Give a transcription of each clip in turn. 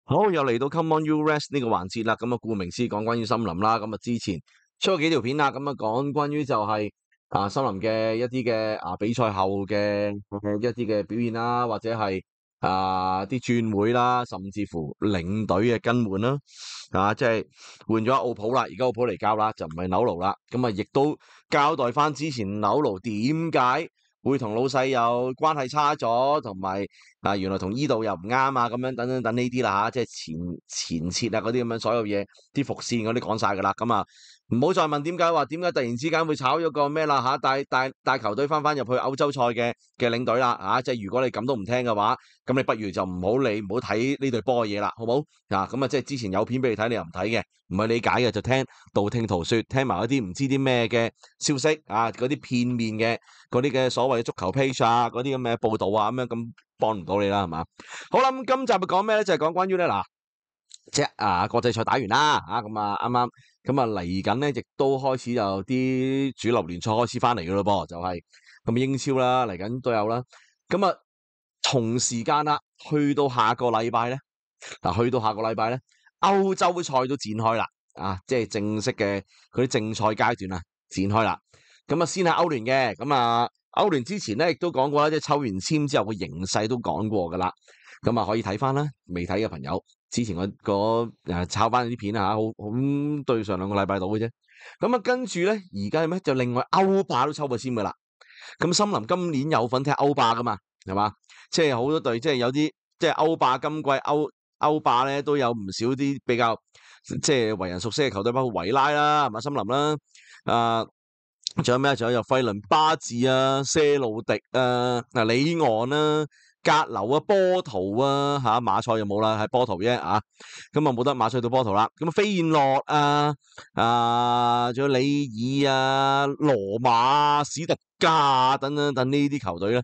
好，又嚟到 Come On You Rest 呢個環節啦。咁啊，顧名思義講關於森林啦。咁啊，之前出咗幾條片啦。咁啊，講關於就係森林嘅一啲嘅比賽後嘅一啲嘅表現啦，或者係啲轉會啦，甚至乎領隊嘅更換啦。即係換咗奧普啦，而家奧普嚟教啦，就唔係紐勞啦。咁啊，亦都交代翻之前紐勞點解會同老細有關係差咗，同埋原來同依度又唔啱啊，咁樣等等等呢啲啦嚇，即係前設啊嗰啲咁樣所有嘢，啲伏線嗰啲講晒噶啦。咁啊，唔好再問點解突然之間會炒咗個咩啦嚇，帶球隊翻入去歐洲賽嘅領隊啦嚇，即係如果你咁都唔聽嘅話，咁你不如就唔好理唔好睇呢隊波嘅嘢啦，好冇啊？咁啊，即係之前有片俾你睇，你又唔睇嘅，唔係理解嘅就聽道聽途說，聽埋嗰啲唔知啲咩嘅消息啊，嗰啲片面嘅嗰啲嘅所謂足球 page 啊，嗰啲咁嘅報導啊，咁樣咁幫唔到你啦，係嘛？好啦，咁今集講咩咧？就係講關於咧嗱，即係國際賽打完啦，咁啊啱啱咁啊嚟緊咧，亦都開始有啲主流聯賽開始翻嚟嘅咯噃，就係咁英超啦，嚟緊都有啦。咁啊，同時間啦，去到下個禮拜咧，歐洲賽都展開啦，即係正式嘅嗰啲正賽階段啊，展開啦。咁啊，先係歐聯嘅，咁啊歐聯之前咧亦都講過啦，即係抽完籤之後個形勢都講過噶啦。咁啊，可以睇翻啦，未睇嘅朋友，之前我抄翻啲片啊，好對上2個禮拜到嘅啫。咁啊，跟住咧，而家係咩？就另外歐霸都抽過籤噶啦。咁森林今年有份踢歐霸噶嘛，係嘛？即係好多隊，即係有啲即係歐霸今季歐霸咧都有唔少啲比較即係為人熟悉嘅球隊，包括維拉啦，係嘛？森林啦，仲有咩？仲有費倫巴治啊、些路迪啊、里昂啦、格流啊、波圖啊，馬賽就冇啦，係波圖啫啊。咁啊冇得馬賽到波圖啦。咁啊飛燕諾仲有里爾啊、羅馬、史特加等等等呢啲球隊咧，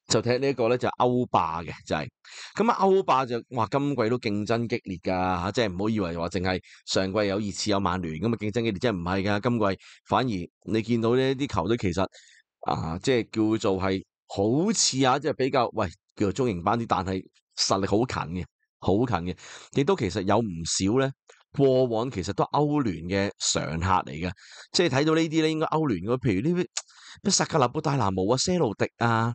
就踢呢一個咧就係歐霸嘅，就係咁啊歐霸就哇今季都競爭激烈㗎，即係唔好以為話淨係上季有熱刺有曼聯咁啊競爭激烈，即係唔係㗎，今季反而你見到呢啲球隊其實即係叫做係好似即係比較叫做中型班啲，但係實力好近嘅，亦都其實有唔少咧過往其實都歐聯嘅常客嚟嘅，即係睇到呢啲咧應該歐聯嘅，譬如呢啲咩薩格勒布戴拿模啊、些路迪啊。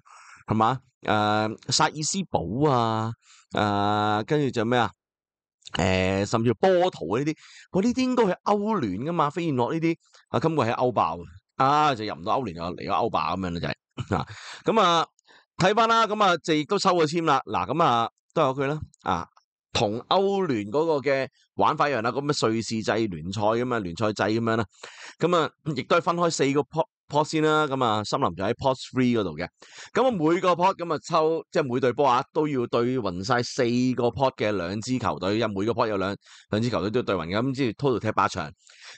係嘛？薩爾斯堡啊，跟住就咩啊？甚至波圖呢啲，呢啲應該係歐聯噶嘛？飛燕諾呢啲今季係歐霸就入唔到歐聯，又嚟咗歐霸咁樣啦，就係咁啊，睇翻啦，咁啊，就亦都抽咗籤啦。嗱，咁啊，都有佢啦，同歐聯嗰個嘅玩法一樣啦，咁嘅瑞士制聯賽咁啊，聯賽制咁樣啦，咁啊，亦都係分開4個pot 先啦，咁啊，森林就喺 pot 3嗰度嘅，咁啊每個 pot 咁啊抽，即係每隊波都要對勻晒4個 pot 嘅2支球隊，因為每個 pot 有兩支球隊都要對勻嘅，咁即係 total 踢8場，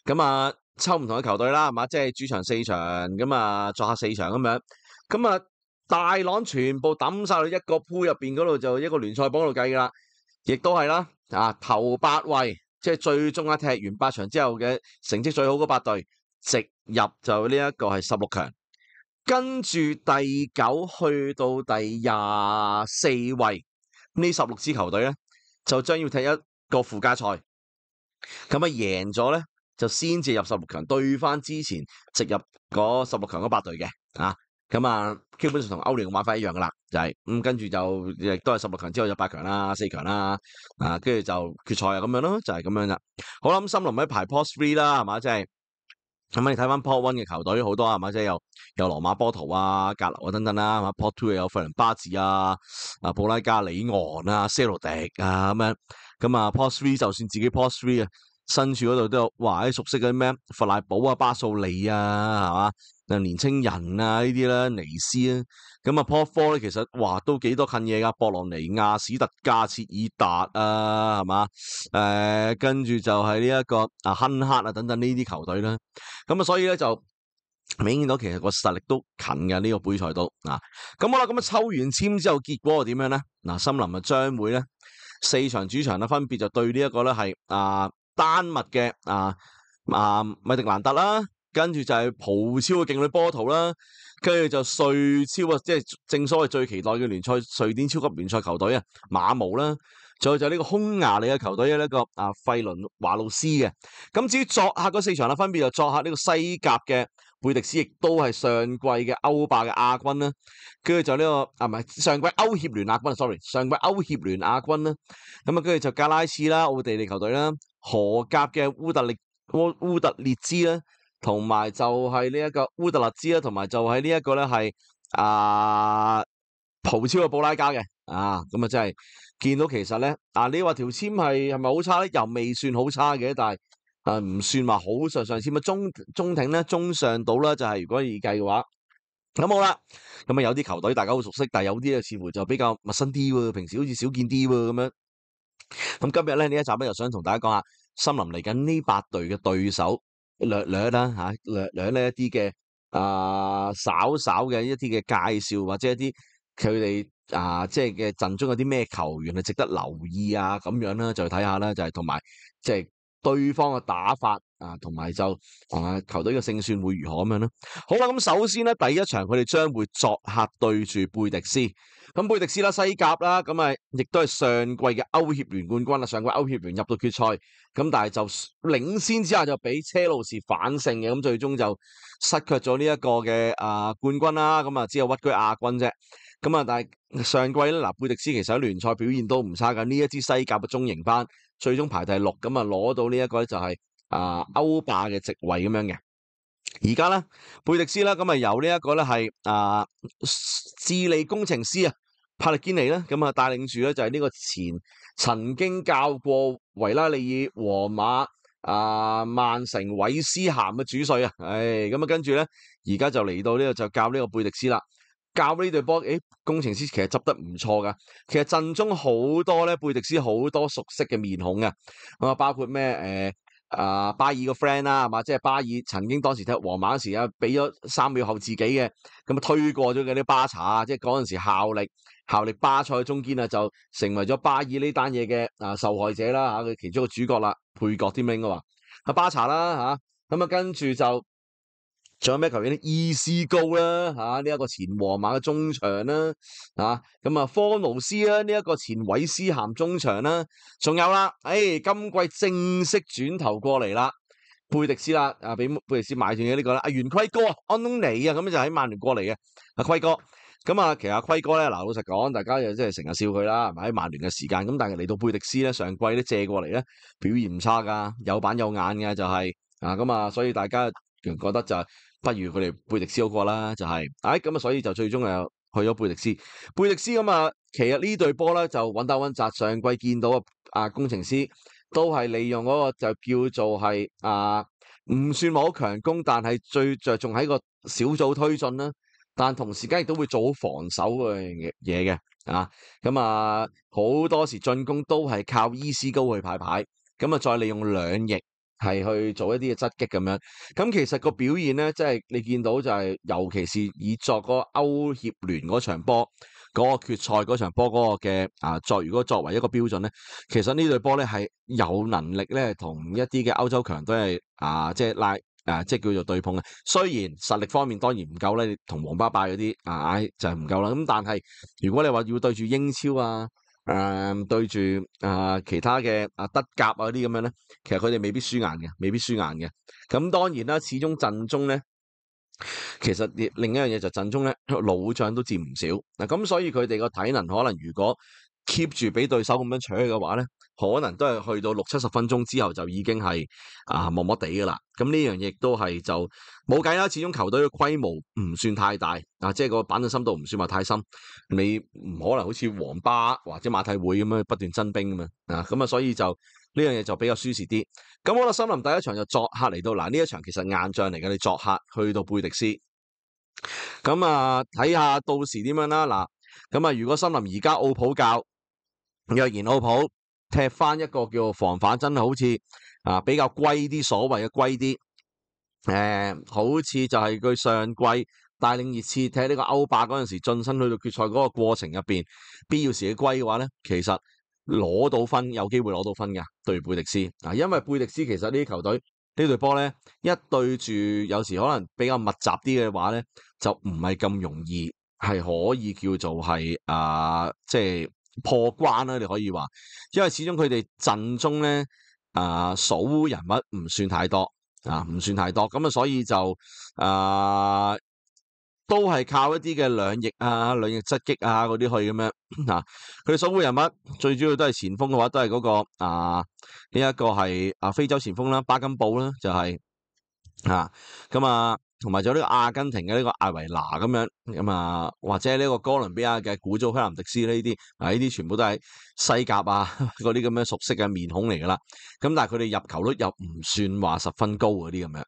咁啊抽唔同嘅球隊啦，係嘛，即係主場4場，咁啊作客4場咁樣，咁啊大朗全部抌晒去一個 pool 入邊嗰度，就一個聯賽榜度計噶啦，亦都係啦，頭8位，即係最終踢完8場之後嘅成績最好嗰8隊。直入就呢一個係16強，跟住第9去到第24位，呢16支球隊咧就將要踢一個附加賽，咁贏咗咧就先至入16強，對翻之前直入嗰16強嗰8隊嘅，咁基本上同歐聯嘅玩法一樣噶啦，就係咁跟住就亦都係16強之後就8強啦、4強啦，跟住就決賽咁樣咯，就係咁樣啦。好啦，咁森林喺排 pot 3啦，係嘛，即係。咁你睇翻 pot 1嘅球隊好多係嘛，即係有羅馬波圖啊、格流啊等等啦，係嘛 pot 2又有費倫巴治布拉加里昂些路迪咁樣，咁pot 3就算自己 pot 3身處嗰度都有，啲熟悉嘅咩弗賴堡巴素利係嘛，年青人呢啲啦，尼斯咁pot 4咧其實都幾多近嘢噶，博洛尼亞、史特加、切爾達係嘛，跟住就係呢一個亨克等等呢啲球隊啦，咁所以咧就明顯到其實個實力都近嘅呢個杯賽都咁好啦，咁抽完籤之後結果係點樣咧？森林將會咧4場主場分別就對呢一個咧係丹麥嘅米迪蘭特啦，跟住就係葡超嘅勁旅波圖啦，跟住就瑞超啊，即係正所謂最期待嘅聯賽瑞典超級聯賽球隊啊，馬毛啦。仲有就係呢個匈牙利嘅球隊呢個費倫華路斯嘅。咁至於作客嗰4場啦，分別就作客呢個西甲嘅貝迪斯，亦都係上季嘅歐霸嘅亞軍啦。跟住就呢個唔係上季歐協聯亞軍 sorry 上季歐協聯亞軍啦。咁跟住就格拉茨啦，奧地利球隊啦，荷甲嘅烏特列茲啦，同埋就係呢一個烏特勒茲啦，同埋就係呢一個咧係葡超嘅布拉加嘅。咁啊真係見到其實咧你話條籤係咪好差咧？又未算好差嘅，但係唔算話好上籤啊，中挺咧，中上到啦，就係如果預計嘅話。咁好啦，咁有啲球隊大家好熟悉，但係有啲似乎就比較陌生啲喎，平時好似少見啲喎咁樣。咁今日咧呢一集咧，又想同大家講下森林嚟緊呢8隊嘅對手略略啦嚇，略呢一啲嘅稍稍嘅一啲嘅介紹，或者一啲佢哋即係嘅陣中有啲咩球員係值得留意咁樣啦，就睇下啦，就係同埋即係對方嘅打法同埋就球隊嘅勝算會如何咁樣啦。好啦，咁首先咧第一場佢哋將會作客對住貝迪斯。咁貝迪斯啦，西甲啦，咁亦都係上季嘅歐協聯冠軍啦，上季歐協聯入到決賽，咁但係就領先之下就俾車路士反勝嘅，咁最終就失卻咗呢一個嘅冠軍啦，咁只有屈居亞軍啫。咁但係上季咧貝迪斯其實喺聯賽表現都唔差㗎，呢一支西甲嘅中型班最終排第6，咁攞到呢一個咧就係歐霸嘅席位咁樣嘅。而家咧貝迪斯啦，咁由呢一個咧係智利工程師帕力堅尼啦，咁帶領住咧就係呢個曾經教過維拉利爾、皇馬、曼城、韋斯咸嘅主帥咁跟住咧而家就嚟到呢個就教呢個貝迪斯啦。教呢隊波，工程師其實執得唔錯噶。其實陣中好多咧，貝迪斯好多熟悉嘅面孔嘅，咁包括咩巴爾個 friend 啦，係嘛？即係巴爾曾經當時踢皇馬嗰時俾咗3秒後自己嘅，咁推過咗嗰啲巴查即係嗰陣時效力巴塞中堅就成為咗巴爾呢單嘢嘅受害者啦佢其中一個主角啦，配角添應該話巴查啦咁跟住就。仲有咩球員咧？伊斯高啦呢一個前皇馬嘅中場啦咁科奴斯啦呢一個前韋斯咸中場啦，仲有啦今季正式轉頭過嚟啦，貝迪斯啦俾貝迪斯買斷嘅呢個啦袁奎哥安東尼咁就喺曼聯過嚟嘅奎哥。咁其實奎哥咧老實講，大家又即係成日笑佢啦，係咪喺曼聯嘅時間咁，但係嚟到貝迪斯咧上季咧借過嚟咧表現唔差噶，有板有眼嘅就係咁所以大家覺得就不如佢哋貝迪斯嗰個啦，就係咁所以就最終又去咗貝迪斯。貝迪斯咁其實呢隊波咧就穩打穩紮，上季見到工程師都係利用嗰個就叫做係唔算話好強攻，但係最着重喺個小組推進啦。但同時間亦都會做好防守嘅嘢嘅咁好多時進攻都係靠伊斯高去排牌，咁再利用兩翼係去做一啲嘅側擊咁樣。咁其實個表現咧，即係你見到就係，尤其是以作嗰個歐協聯嗰場波嗰個決賽嗰場波嗰個嘅如果作為一個標準咧，其實呢隊波咧係有能力咧同一啲嘅歐洲強隊係即係即係叫做對碰嘅。雖然實力方面當然唔夠咧，同黃巴拜嗰啲就係唔夠啦。咁但係如果你話要對住英超對住其他嘅德甲嗰啲咁樣咧，其實佢哋未必輸硬嘅。咁當然啦，始終陣中咧，其實另一樣嘢就陣中咧老將都佔唔少咁所以佢哋個體能可能如果 keep 住俾對手咁樣搶嘅話咧，可能都係去到60-70分鐘之後就已經係磨磨地噶啦。咁呢樣亦都係就冇計啦，始終球隊嘅規模唔算太大即係個板凳深度唔算話太深，你唔可能好似皇巴或者馬體會咁樣不斷增兵啊嘛咁所以就呢樣嘢就比較舒適啲。咁好啦，森林第一場就作客嚟到呢一場其實硬仗嚟嘅，你作客去到貝迪斯，咁睇下到時點樣啦咁如果森林而家奧普教若然奧普踢翻一個叫防反，真係好似比較龜啲，所謂嘅龜啲好似就係佢上季帶領熱刺踢呢個歐霸嗰陣時晉身去到決賽嗰個過程入邊必要時嘅龜嘅話咧，其實攞到分，有機會攞到分嘅對貝迪斯因為貝迪斯其實呢啲球隊呢隊波咧，一對住有時可能比較密集啲嘅話咧，就唔係咁容易係可以叫做係即係破關啦。你可以話，因為始終佢哋陣中咧數人物唔算太多唔算太多，咁啊，所以就都係靠一啲嘅兩翼兩翼側擊嗰啲去咁樣佢哋守護人物最主要都係前鋒嘅話，都係嗰個呢一個係非洲前鋒啦，巴金布啦，就係咁同埋仲有呢個阿根廷嘅呢個艾維拿咁樣或者呢個哥倫比亞嘅古祖香南迪斯呢啲呢啲全部都係西甲嗰啲咁樣熟悉嘅面孔嚟噶啦。咁但係佢哋入球率又唔算話十分高嗰啲咁樣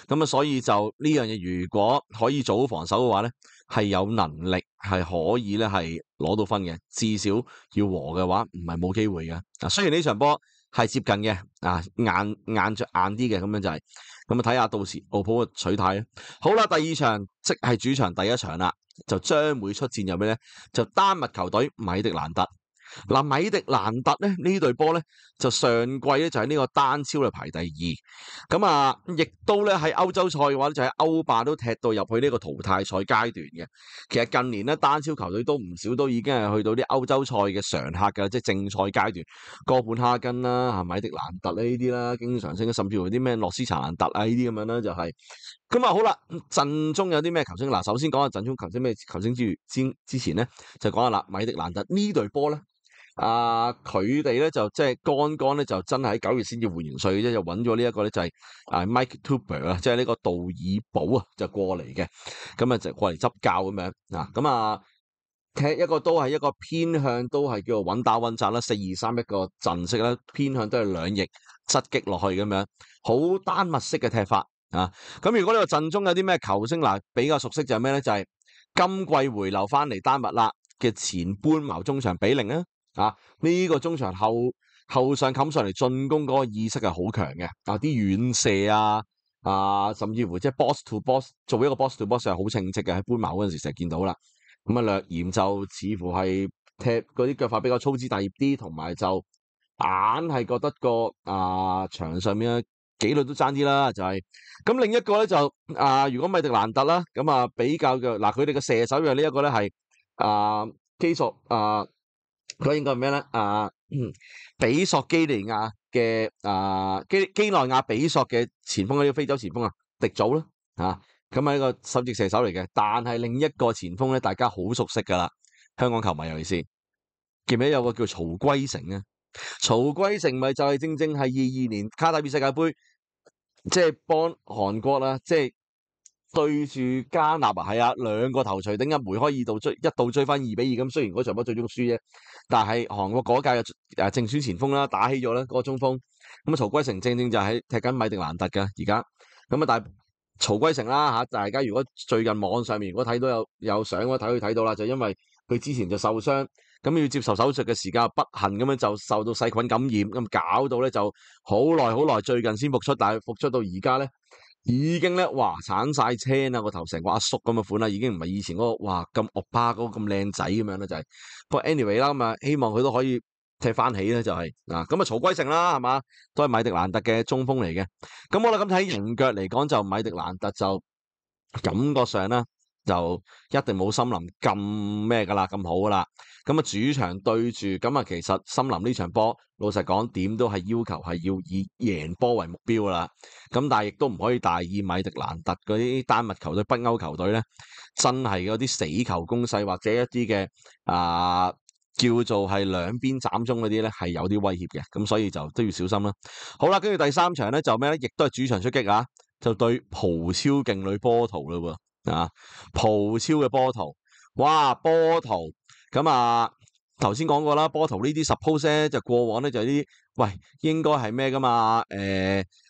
咁所以就呢樣嘢，如果可以做好防守嘅話咧，係有能力係可以咧係攞到分嘅，至少要和嘅話唔係冇機會嘅。雖然呢場波係接近嘅硬着硬啲嘅咁樣就係咁睇下到時奧普嘅取態啦。好啦，第二場即係主場第一場啦，就將會出戰有咩咧？就丹麥球隊米迪蘭特。米迪蘭特咧呢隊波咧就上季咧就喺呢個單超嚟排第2，咁亦都咧喺歐洲賽嘅話就喺歐霸都踢到入去呢個淘汰賽階段嘅。其實近年咧單超球隊都唔少都已經係去到啲歐洲賽嘅常客㗎，即係正賽階段，哥本哈根啦、米迪蘭特呢啲啦，經常性甚至乎啲咩諾斯查蘭特呢啲咁樣啦，就係咁好啦。陣中有啲咩球星？首先講下陣中球星咩球星之前咧就講下啦，米迪蘭特呢隊波咧。佢哋咧就即係剛剛咧就真係喺9月先至換完帥嘅啫，就揾咗呢一個咧就係Mike Tupper 即係呢個杜爾堡就過嚟嘅，咁就過嚟執教咁樣踢一個都係一個偏向都係叫做穩打穩紮啦，4-2-3一個陣式啦，偏向都係兩翼側擊落去咁樣，好丹麥式嘅踢法咁如果呢個陣中有啲咩球星比較熟悉就係咩咧？就係今季回流翻嚟丹麥啦嘅前搬茅中場比寧呢個中場後上冚上嚟進攻嗰個意識係好強嘅啲遠射甚至乎即係 box to box 做一個 box to box 係好稱職嘅，喺搬茅嗰陣時成日見到啦。咁略嫌就似乎係踢嗰啲腳法比較粗枝大葉啲，同埋就硬係覺得個場上面嘅紀律都爭啲啦，就係咁。另一個咧就如果米迪蘭特啦，咁比較嘅佢哋嘅射手嘅呢一個咧係基索佢應該係咩咧？比索基尼亞嘅基內亞比索嘅前鋒，呢個非洲前鋒迪祖啦咁係一個首席射手嚟嘅。但係另一個前鋒咧，大家好熟悉噶啦，香港球迷尤其是記唔記得有個叫曹圭成曹圭成咪就係正係22年卡塔爾世界盃，即係幫韓國啦，即係對住加納兩個頭錘頂一梅開一度追翻2-2咁。雖然嗰場波最終輸啫，但係韓國嗰屆嘅正選前鋒啦打起咗啦，嗰個中鋒咁曹圭成正就喺踢緊米迪蘭特嘅而家但係曹圭成啦大家如果最近網上面如果睇到有相嘅話睇到啦，就因為佢之前就受傷，咁要接受手術嘅時間不幸咁樣就受到細菌感染，咁搞到咧就好耐最近先復出，但係復出到而家咧已經咧鏟晒青個頭成個阿叔咁嘅款啦，已經唔係以前嗰個咁惡霸嗰個咁靚仔咁樣啦，就係不過 anyway 啦希望佢都可以踢翻起咧，就係咁曹圭成啦係嘛，都係米迪蘭特嘅中鋒嚟嘅。咁我哋咁睇人腳嚟講，就米迪蘭特就感覺上咧就一定冇森林咁咩噶啦，咁好噶啦。咁主場對住其實森林呢場波老實講點都係要求係要以贏波為目標噶啦。咁但係亦都唔可以大意米迪蘭特嗰啲丹麥球隊北歐球隊咧，真係嗰啲死球攻勢或者一啲嘅叫做係兩邊斬中嗰啲咧係有啲威脅嘅，咁所以就都要小心啦。好啦，跟住第3場咧就咩咧？亦都係主場出擊就對葡超勁旅波圖啦喎葡超嘅波圖，波圖咁頭先講過啦，波圖呢啲 suppose 咧就過往咧就啲應該係咩噶嘛？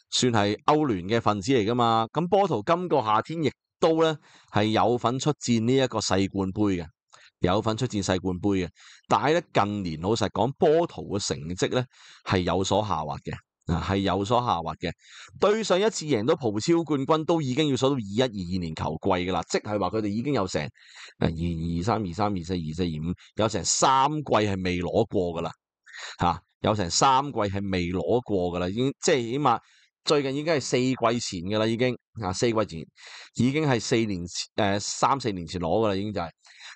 算係歐聯嘅分子嚟噶嘛？咁波圖今個夏天亦都咧係有份出戰呢一個世冠盃嘅。有份出戰世冠盃嘅，但係咧近年老實講，波圖嘅成績咧係有所下滑嘅，係有所下滑嘅。對上一次贏到葡超冠軍都已經要數到21-22年球季噶啦，即係話佢哋已經有成22、23、23、24、24、25，有成3季係未攞過噶啦，有成3季係未攞過噶啦，已經即係起碼最近已經係4季前㗎啦，已經4季前已經係3、4年前攞㗎啦，已經就係、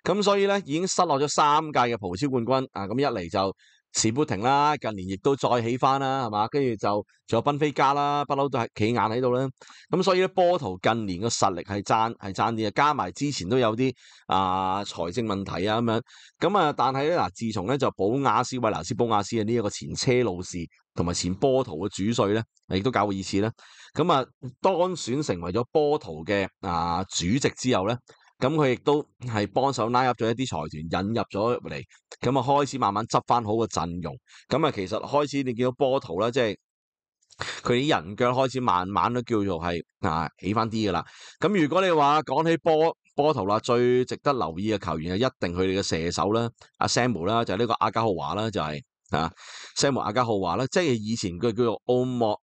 咁，所以咧已經失落咗3屆嘅葡超冠軍啊！咁一嚟就士砵亭啦，近年亦都再起翻啦，係嘛？跟住就仲有賓菲加啦，不嬲都係企硬喺度啦。咁所以咧，波圖近年個實力係爭啲啊，加埋之前都有啲財政問題啊咁樣。咁啊，但係咧嗱，自從咧就維納斯保亞斯嘅呢一個前車路士同埋前波圖嘅主帥咧，亦都教過2次啦。咁啊，當選成為咗波圖嘅主席之後咧，咁佢亦都係幫手拉入咗一啲財團，引入咗入嚟，咁啊開始慢慢執翻好個陣容。咁啊，其實開始你見到波圖啦，即係佢啲人腳開始慢慢都叫做係起翻啲噶啦。咁如果你話講起波圖啦，最值得留意嘅球員係一定佢哋嘅射手啦，阿 Samuel 啦，就係呢個阿加浩華啦，就係Samuel 阿加浩華啦，即係以前佢叫做奧莫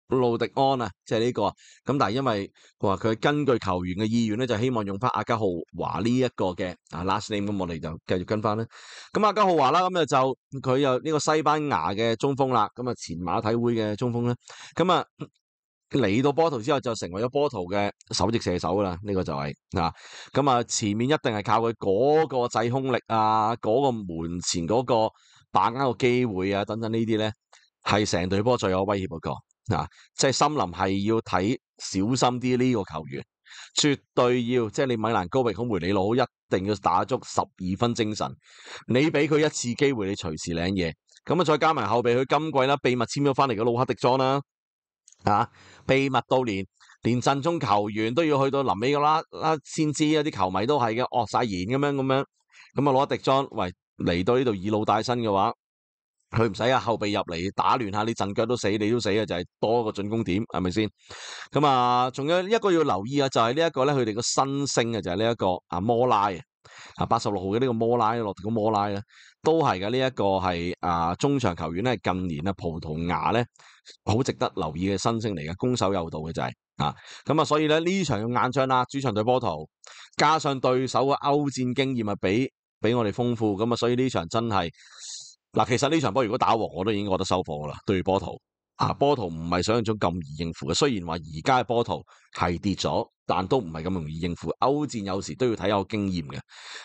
路迪安啊，即係呢個。咁但係因為話佢根據球員嘅意願咧，就希望用翻阿加浩華呢一個嘅last name，咁我哋就繼續跟翻啦。咁阿加浩華啦，咁就佢有呢個西班牙嘅中鋒啦，咁啊前馬體會嘅中鋒啦，咁啊嚟到波圖之後就成為咗波圖嘅首席射手噶啦，呢個就係咁啊前面一定係靠佢嗰個制空力啊，嗰個門前嗰個把握個機會啊等等呢啲咧，係成隊波最有威脅嗰個。即係森林係要睇小心啲呢個球員，絕對要，即係你米蘭高域好梅里路好，一定要打足12分精神。你俾佢一次機會，你隨時領嘢。咁啊，再加埋後備佢今季啦，秘密簽咗翻嚟嘅魯克迪莊啦，秘密到連陣中球員都要去到臨尾噶啦先知啊，啲球迷都係嘅，惡晒言咁樣。咁啊，魯克迪莊喂嚟到呢度以老帶新嘅話，佢唔使後備入嚟打亂下你陣腳都死，你都死嘅，就係多個進攻點，係咪先？咁啊，仲有一個要留意啊，就係呢一個咧，佢哋個新星嘅就係呢一個摩拉86號嘅呢個摩拉，落地個摩拉咧，都係嘅。呢一個係中場球員咧，近年葡萄牙咧好值得留意嘅新星嚟嘅，攻守有道嘅就係咁啊，所以咧呢場要硬仗啦，主場對波圖，加上對手嘅歐戰經驗比我哋豐富，咁啊，所以呢場真係。其實呢場波如果打和，我都已經覺得收貨噶啦。對波圖波圖唔係想象中咁易應付嘅。雖然話而家嘅波圖係跌咗，但都唔係咁容易應付。歐戰有時都要睇有經驗嘅，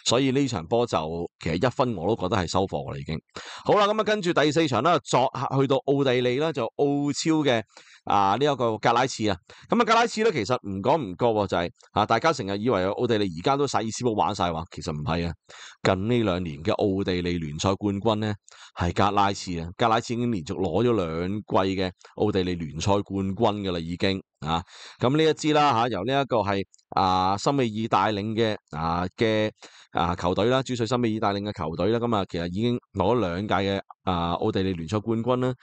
所以呢場波就其實1分我都覺得係收貨噶啦已經。好啦，咁啊跟住第4場啦，作客去到奧地利啦，就澳超嘅呢一個格拉茨啊。咁啊格拉茨咧，其實唔講唔覺就係大家成日以為奧地利而家都薩爾斯堡玩晒話，其實唔係啊。近呢2年嘅奧地利聯賽冠軍咧係格拉茨啊，格拉茨已經連續攞咗2季嘅奧地利聯賽冠軍㗎啦已經咁呢一支啦由呢一個係森美爾帶領嘅球隊啦，主帥森美爾帶領嘅球隊啦，咁其實已經攞咗2屆嘅奧地利聯賽冠軍啦。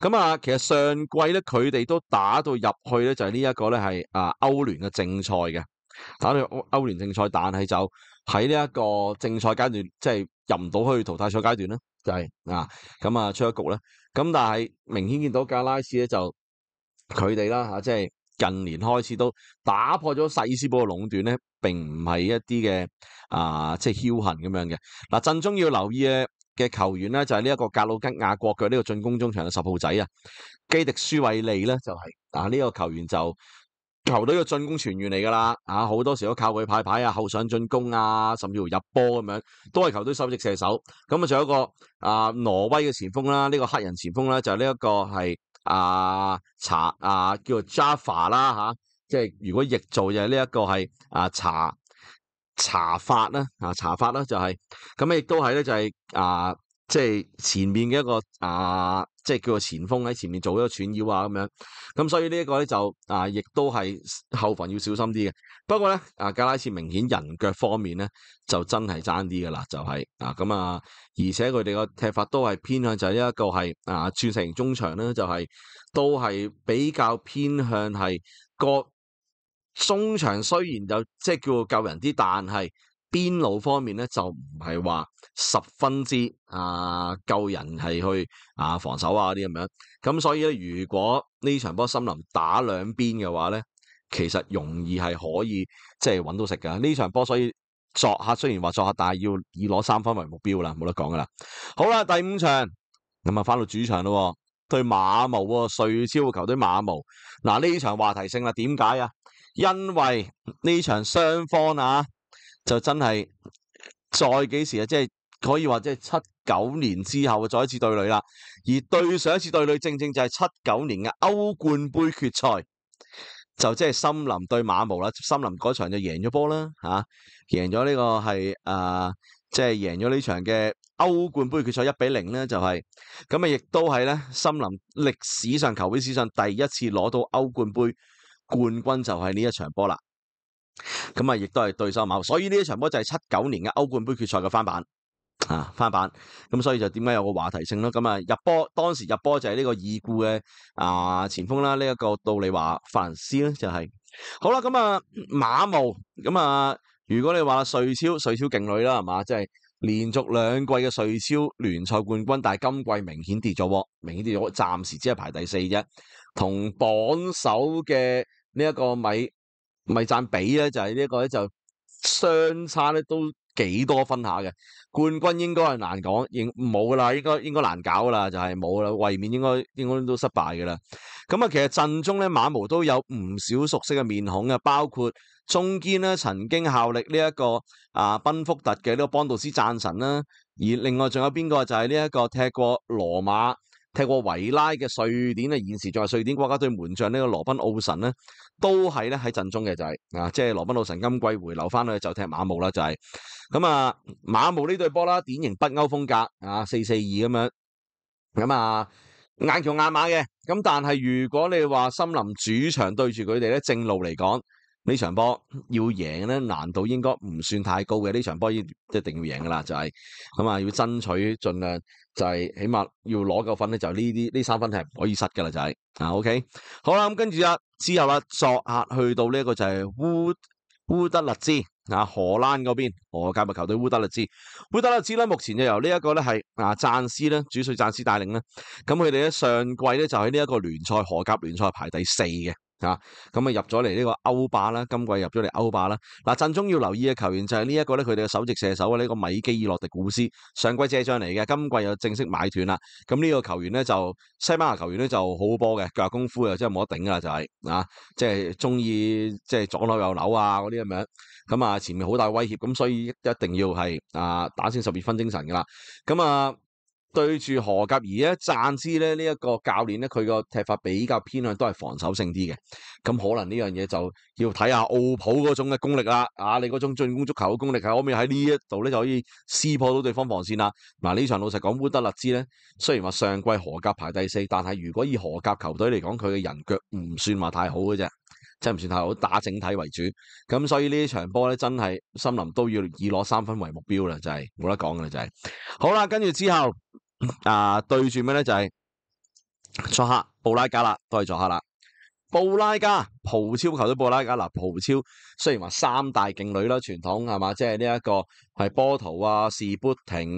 咁其實上季咧佢哋都打到入去咧，就係呢一個咧係歐聯嘅正賽嘅，打到歐聯正賽，但係就喺呢一個正賽階段，即係入唔到去淘汰賽階段咧，就係咁出咗局啦。咁但係明顯見到格拉茨咧就佢哋啦即係近年開始都打破咗薩爾斯堡嘅壟斷咧，並唔係一啲嘅即係僥倖咁樣嘅。陣中要留意嘅球員咧就係呢一個格魯吉亞國腳呢個進攻中場嘅10號仔基迪舒維利咧就係呢個球員就球隊嘅進攻全員嚟㗎啦好多時都靠佢派牌後上進攻甚至乎入波咁樣，都係球隊首席射手。咁仲有一個挪威嘅前鋒啦，呢個黑人前鋒啦就係呢一個係叫做 Jaffa 啦即係如果譯做就係呢一個係查法啦就係咁亦都係咧就係即係前面嘅一個即係叫做前鋒喺前面做一個串腰咁樣。咁所以呢一個咧就亦都係後防要小心啲嘅。不過咧格拉茨明顯人腳方面咧就真係爭啲㗎啦，就係咁而且佢哋個踢法都係偏向就係呢一個係轉成中場咧，就係都係比較偏向係個中場，雖然就即係叫做救人啲，但係邊路方面咧就唔係話10分之救人係去防守嗰啲咁樣。咁所以咧，如果呢場波森林打兩邊嘅話咧，其實容易係可以即係揾到食㗎。呢場波所以作客雖然話作客，但係要以攞3分為目標啦，冇得講㗎啦。好啦，第5場咁翻到主場咯。對馬毛喎，瑞超嘅球隊馬毛。嗱，呢場話題性啦，點解啊？因為呢場雙方啊，就真係再幾時啊，即係可以話即係7、9年之後再一次對壘啦。而對上一次對壘正正就係79年嘅歐冠杯決賽，就即係森林對馬毛啦。森林嗰場就贏咗波啦，贏咗呢個係即係贏咗呢場嘅歐冠杯決賽1-0咧，就係咁啊，亦都係咧森林歷史上球會史上第一次攞到歐冠杯冠軍，就係呢一場波啦。咁啊，亦都係對手馬毛，所以呢一場波就係79年嘅歐冠杯決賽嘅翻版。翻版，咁所以就點解有個話題性咯？咁啊，當時入波就係呢個已故嘅前鋒啦，呢一個杜利華法蘭斯咧就係好啦。咁啊馬毛咁啊，如果你話瑞超勁旅啦，係嘛？即係連續2季嘅瑞超聯賽冠軍，但係今季明顯跌咗，暫時只係排第4啫，同榜首嘅呢一個米贊比咧，就係呢一個咧就相差咧都幾多分下嘅。冠軍應該係難講，冇噶啦，應該難搞噶啦，就係冇啦，衛冕應該都失敗噶啦。咁啊，其實陣中咧馬毛都有唔少熟悉嘅面孔嘅，包括中堅咧曾經效力呢一個賓福特嘅呢個邦道斯贊臣啦，而另外仲有邊個就係呢一個踢過羅馬、踢過維拉嘅瑞典現時仲係瑞典國家隊門將呢個羅賓奧神咧，都係咧喺陣中嘅，就係即係羅賓奧神今季回流翻去就踢馬毛啦，就係。咁啊，馬毛呢隊波啦，典型北歐風格4-4-2咁樣，咁硬橋硬馬嘅。咁但係如果你話森林主場對住佢哋咧，正路嚟講呢場波要贏咧，難度應該唔算太高嘅。呢場波一定要贏噶啦，就係咁啊，要爭取盡量就係起碼要攞夠分咧，就呢3分係唔可以失噶啦，就係OK。好啦，咁跟住之後啦，作客去到呢一個就係烏德勒支。荷蘭嗰邊荷甲嘅球隊烏德勒支咧，目前就由呢一個咧係贊斯咧主帥贊斯帶領咧，咁佢哋咧上季咧就喺呢一個荷甲聯賽排第4嘅，咁啊入咗嚟呢個歐霸啦，今季入咗嚟歐霸啦。陣中要留意嘅球員就係呢一個咧，佢哋嘅首席射手呢個米基爾洛迪古斯，上季借將嚟嘅，今季又正式買斷啦。咁呢個球員咧就西班牙球員咧就好好波嘅，腳下功夫又真係冇得頂噶啦，就係即係中意即係左扭右扭嗰啲咁樣。咁前面好大威脅，咁所以一定要係打先12分精神噶啦。咁對住荷甲而家贊斯咧呢一個教練咧，佢個踢法比較偏向都係防守性啲嘅。咁可能呢樣嘢就要睇下奧普嗰種嘅功力啦。你嗰種進攻足球嘅功力係可唔可以喺呢一度咧就可以撕破到對方防線啦？呢場老實講，烏德勒支咧雖然話上季荷甲排第4，但係如果以荷甲球隊嚟講，佢嘅人腳唔算話太好嘅啫。真係唔算太好，打整體為主，咁所以呢場波咧真係森林都要以攞3分為目標啦，就係冇得講嘅啦，就係好啦。跟住之後對住咩咧？就係作客布拉加啦，都係作客啦。布拉加葡超球隊布拉加葡超雖然話3大勁旅啦，傳統係嘛，即係呢一個係波圖士砵亭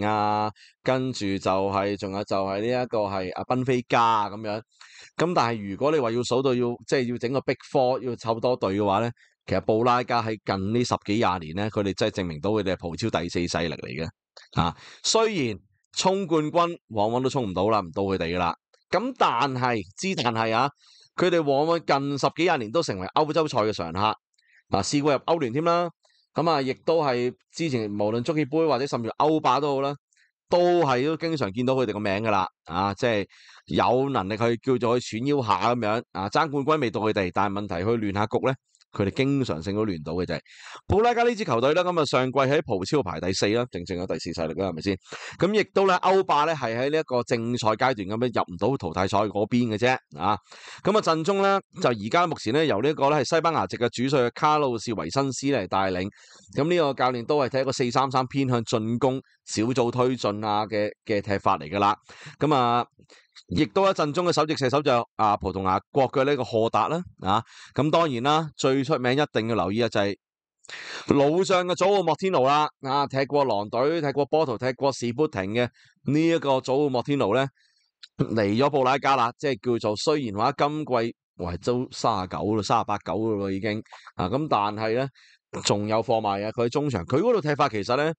跟住就係仲有就係呢一個係賓菲加咁樣。咁但係如果你話要數到即係要整個 Big Four 要湊多隊嘅話咧，其實布拉加喺近呢10幾20年咧，佢哋真係證明到佢哋係葡超第4勢力嚟嘅。雖然衝冠軍往往都衝唔到啦，唔到佢哋噶啦。咁但係佢哋往往近10幾20年都成為歐洲賽嘅常客。試過入歐聯添啦。咁亦都係之前無論足協杯或者甚至歐霸都好啦，都經常見到佢哋個名噶啦。即係有能力去叫做去串腰下咁樣。爭冠軍未到佢哋，但係問題去亂下局咧，佢哋經常性都亂到嘅就係布拉加呢支球隊啦。咁上季喺葡超排第4啦，正有第4勢力啦，係咪先？咁亦都咧歐霸咧係喺呢一個正賽階段咁樣入唔到淘汰賽嗰邊嘅啫。咁陣中咧就而家目前咧由呢一個咧係西班牙籍嘅主帥卡路士維辛斯嚟帶領。咁呢個教練都係睇一個4-3-3偏向進攻小組推進嘅踢法嚟噶啦。咁亦都喺陣中嘅首席射手就葡萄牙國嘅呢個賀達啦。咁當然啦，最出名一定要留意就係老將嘅祖奧莫天奴啦。踢過狼隊、踢過波圖、踢過士砵亭嘅呢一個祖奧莫天奴咧嚟咗布拉加啦，即係叫做雖然話今季都39啦、38-39啦已經。咁但係咧仲有貨賣佢喺中場，佢嗰度踢法其實咧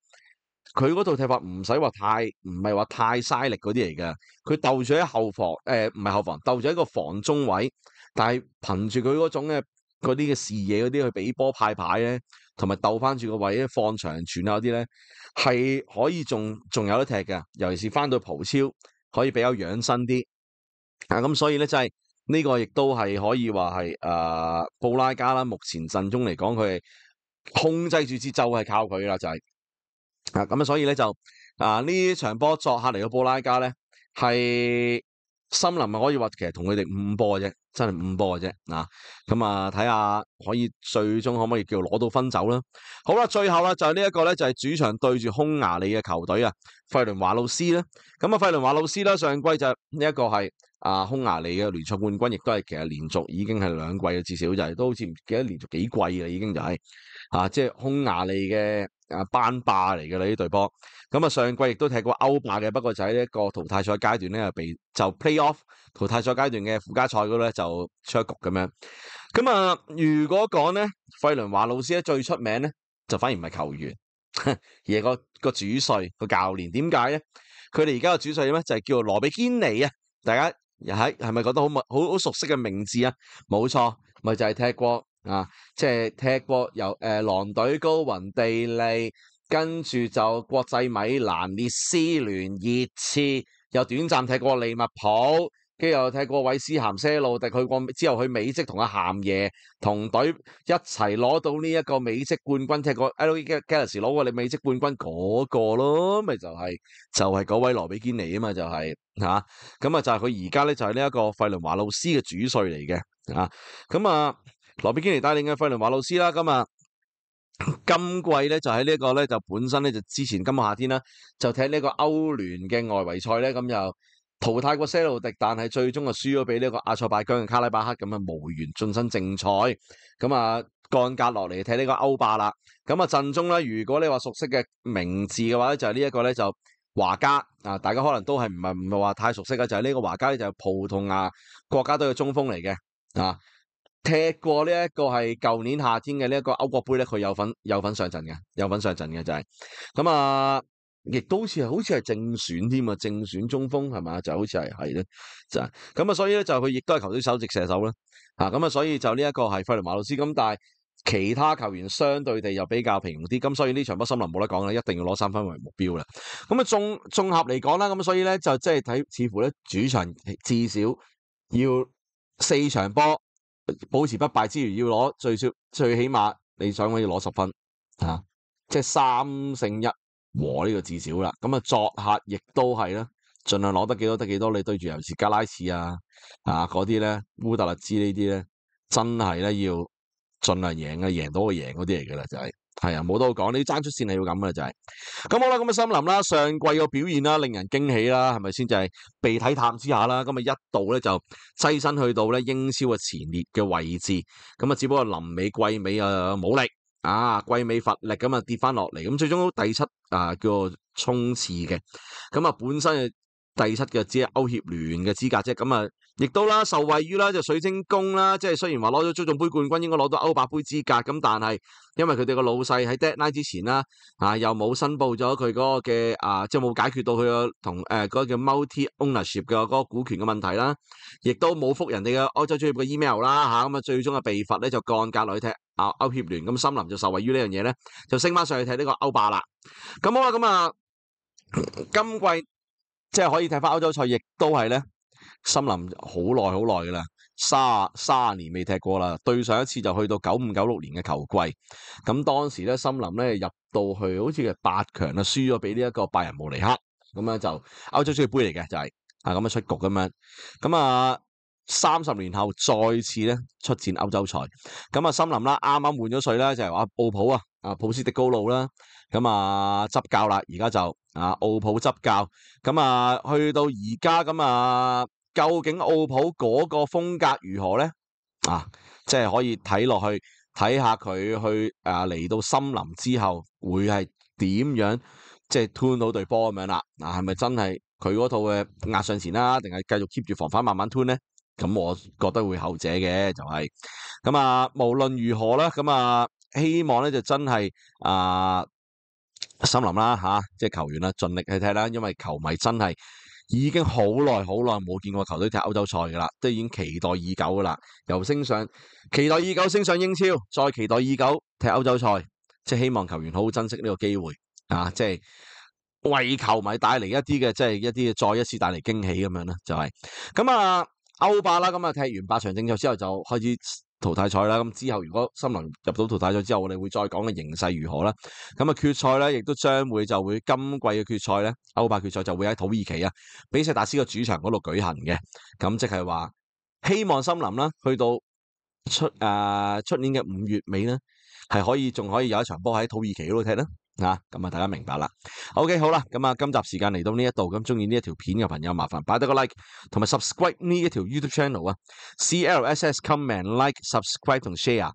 佢嗰套踢法唔使話唔係話太嘥力嗰啲嚟嘅，佢鬥住喺後防，唔係後防，鬥住喺個防中位，但係憑住佢嗰種嘅嗰啲嘅視野嗰啲去俾波派牌咧，同埋鬥翻住個位放長傳啊嗰啲咧，係可以仲有得踢嘅，尤其是翻到葡超可以比較養生啲啊，咁所以咧就係呢個亦都係可以話係布拉加啦，目前陣中嚟講佢係控制住節奏係靠佢啦，就係。咁所以咧就呢場波作客嚟到布拉加咧，係森林可以話其實同佢哋5波嘅啫，真係5波嘅啫咁睇下可以最終可唔可以叫攞到分走啦？好啦，最後啦就係呢一個咧就係主場對住匈牙利嘅球隊費倫華魯斯啦。咁費倫華魯斯啦上季就呢一個係匈牙利嘅聯賽冠軍，亦都係其實連續已經係2季嘅，至少就係都好似唔記得連續幾季啦，已經就係即係匈牙利嘅班霸嚟嘅啦呢隊波。咁上季亦都踢過歐霸嘅，不過就喺呢一個淘汰賽階段咧就 play off 淘汰賽階段嘅附加賽嗰度咧就出一局咁樣。咁如果講咧費倫華魯斯咧最出名咧就反而唔係球員，而係個主帥個教練。點解咧？佢哋而家個主帥咧就係叫做羅比堅尼啊！大家係咪覺得好熟悉嘅名字啊？冇錯，咪就係踢過即係踢過由狼隊、高雲地利，跟住就國際米蘭、列斯聯、熱刺，又短暫踢過利物浦，跟住又踢過韋斯咸、些路迪，之後去美職同阿咸爺同隊一齊攞到呢一個美職冠軍，踢過 LA Galaxy 攞過你美職冠軍嗰個咯，咪就係嗰位羅比堅尼啊嘛，就係就係佢而家咧就係呢一個費倫華魯斯嘅主帥嚟嘅羅比堅尼帶領嘅費倫華魯斯啦，今季咧就喺呢一個咧就本身咧就之前今個夏天啦，就踢呢個歐聯嘅外圍賽咧，咁又淘汰過些路迪，但係最終就輸咗俾呢個阿塞拜疆嘅卡拉巴克，無緣晉身正賽，降格落嚟踢呢個歐霸啦。陣中咧，如果你話熟悉嘅名字嘅話咧，就係呢一個咧就華加大家可能都係唔係話太熟悉嘅，就係呢個華加咧就係葡萄牙國家隊嘅中鋒嚟嘅踢過呢一個係舊年夏天嘅呢一個歐國杯咧，佢有份上陣嘅，就係亦都好似係正選添啊，正選中鋒係嘛，就好似係咧，就係所以咧就佢亦都係球隊首席射手啦，所以就呢一個係費倫華魯斯但係其他球員相對地又比較平庸啲，咁所以呢場波森林冇得講啦，一定要攞3分為目標啦。綜合嚟講啦，咁所以咧就即係睇似乎咧主場至少要4場波。保持不敗之餘，要攞最起碼你想要攞10分即係3勝1和呢個至少啦。作客亦都係啦，盡量攞得幾多得幾多。你對住尤其是加拉刺嗰啲咧，烏特勒支呢啲咧，真係咧要盡量贏贏到個贏嗰啲嚟噶啦，就係冇得好講，你爭出線係要咁嘅就係。咁好啦，森林啦，上季個表現啦，令人驚喜啦，係咪先？就係被睇淡之下啦，一度咧就躋身去到咧英超嘅前列嘅位置，只不過臨尾季尾冇力季尾乏力跌翻落嚟，最終第7叫做衝刺嘅，本身第7嘅只係歐協聯嘅資格啫，亦都啦受惠於啦就水晶宮啦，即係雖然話攞咗足總杯冠軍，應該攞到歐霸杯資格，但係因為佢哋個老細喺 deadline 之前啦，又冇申報咗佢嗰個嘅即係冇解決到佢個同嗰個叫 multi ownership 嘅嗰個股權嘅問題啦，亦都冇覆人哋嘅歐洲足協嘅 email 啦最終嘅被罰咧就降格落去踢歐協聯，森林就受惠於呢樣嘢咧，就升翻上去踢呢個歐霸啦。好啦，今季即係可以踢翻歐洲賽，亦都係咧。森林好耐噶啦，30年未踢過啦。對上一次就去到95-96年嘅球季，當時咧森林咧入到去好似係8強輸咗俾呢一個拜仁慕尼黑，就歐洲足協杯嚟嘅就係出局咁樣。30年後再次咧出戰歐洲賽，森林啦啱啱換咗帥啦，就係話奧普普斯迪高路啦，執教啦，而家就奧普執教，去到而家究竟奧普嗰個風格如何咧？即係可以睇落去，睇下佢去嚟到森林之後會係點樣，即係 turn 到隊波咁樣啦。係咪真係佢嗰套嘅壓上前啦，定係繼續 keep 住防反慢慢 turn 咧？我覺得會後者嘅，就係無論如何啦，希望咧就真係森林啦即係球員啦，盡力去踢啦，因為球迷真係已經好耐冇見過球隊踢歐洲賽噶啦，都已經期待已久噶啦，期待已久升上英超，再期待已久踢歐洲賽，即係希望球員好好珍惜呢個機會即係為球迷帶嚟一啲嘅，即係一啲再一次帶嚟驚喜咁樣啦，就係咁啊歐霸啦，咁啊踢完8場正賽之後就開始淘汰賽啦，咁之後如果森林入到淘汰賽之後，我哋會再講嘅形勢如何啦。咁啊決賽咧，亦都將會今季嘅決賽咧，歐霸決賽就會喺土耳其比錫達斯嘅主場嗰度舉行嘅。咁即係話希望森林啦，去到出年嘅5月尾咧，係仲可以有一場波喺土耳其嗰度踢啦。咁啊，大家明白啦。OK， 好啦，咁啊，今集時間嚟到呢一度，咁中意呢一條片嘅朋友，麻煩擺低個 like， 同埋 subscribe 呢一條 YouTube channel CLSS comment like subscribe 同 share，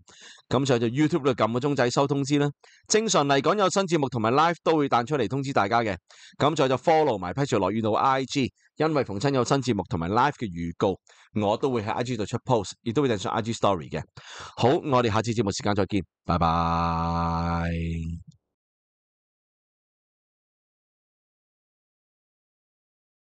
咁就 YouTube 度撳個鐘仔收通知啦。正常嚟講有新節目同埋 live 都會彈出嚟通知大家嘅，咁就 follow 埋 Patrick 樂園道 IG， 因為逢親有新節目同埋 live 嘅預告，我都會喺 IG 度出 post， 亦都會掟上 IG story 嘅。好，我哋下次節目時間再見，拜拜。